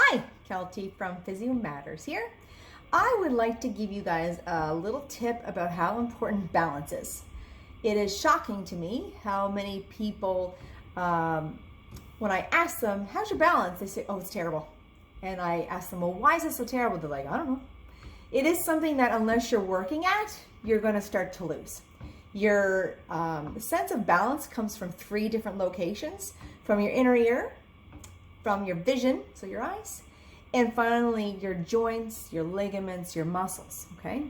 Hi, Kelty from PhysioMatters here. I would like to give you guys a little tip about how important balance is. It is shocking to me how many people, when I ask them, how's your balance? They say, oh, it's terrible. And I ask them, well, why is it so terrible? They're like, I don't know. It is something that unless you're working at, you're going to start to lose. Your sense of balance comes from 3 different locations: from your inner ear, from your vision, so your eyes, and finally your joints, your ligaments, your muscles, okay?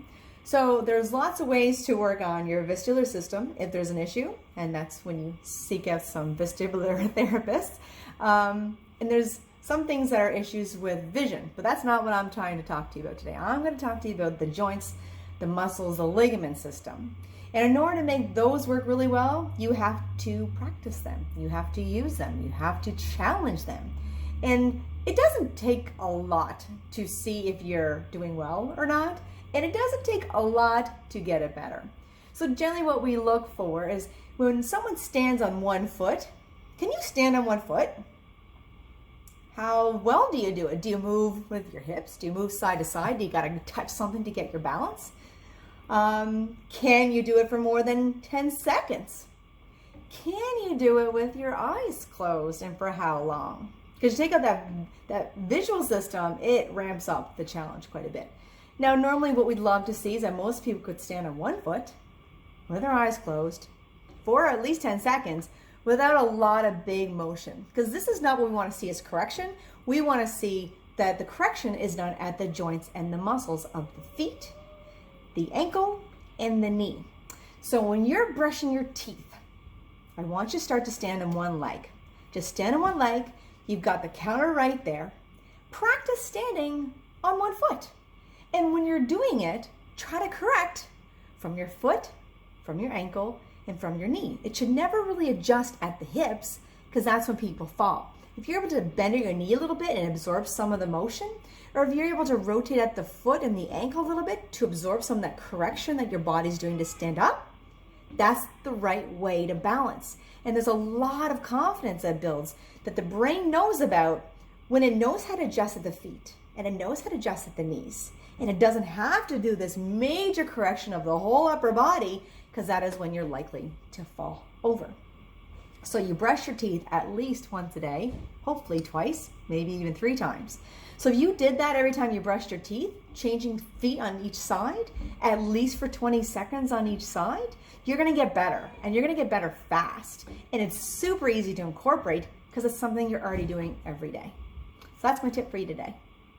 So there's lots of ways to work on your vestibular system if there's an issue, and that's when you seek out some vestibular therapists. And there's some things that are issues with vision, but that's not what I'm trying to talk to you about today. I'm going to talk to you about the joints, the muscles, the ligament system. And in order to make those work really well, you have to practice them. You have to use them. You have to challenge them. And it doesn't take a lot to see if you're doing well or not. And it doesn't take a lot to get it better. So generally what we look for is when someone stands on one foot, can you stand on one foot? How well do you do it? Do you move with your hips? Do you move side to side? Do you got to touch something to get your balance? Can you do it for more than 10 seconds? Can you do it with your eyes closed, and for how long? Because you take out that visual system, it ramps up the challenge quite a bit. Now, normally what we'd love to see is that most people could stand on one foot with their eyes closed for at least 10 seconds without a lot of big motion. Because this is not what we want to see as correction. We want to see that the correction is done at the joints and the muscles of the feet, the ankle, and the knee. So when you're brushing your teeth, I want you to start to stand on one leg. Just stand on one leg. You've got the counter right there. Practice standing on one foot. And when you're doing it, try to correct from your foot, from your ankle, and from your knee. It should never really adjust at the hips, because that's when people fall. If you're able to bend your knee a little bit and absorb some of the motion, or if you're able to rotate at the foot and the ankle a little bit to absorb some of that correction that your body's doing to stand up, that's the right way to balance. And there's a lot of confidence that builds that the brain knows about when it knows how to adjust at the feet and it knows how to adjust at the knees. And it doesn't have to do this major correction of the whole upper body, because that is when you're likely to fall over. So you brush your teeth at least once a day, hopefully twice, maybe even 3 times. So if you did that every time you brushed your teeth, changing feet on each side, at least for 20 seconds on each side, you're gonna get better, and you're gonna get better fast. And it's super easy to incorporate because it's something you're already doing every day. So that's my tip for you today.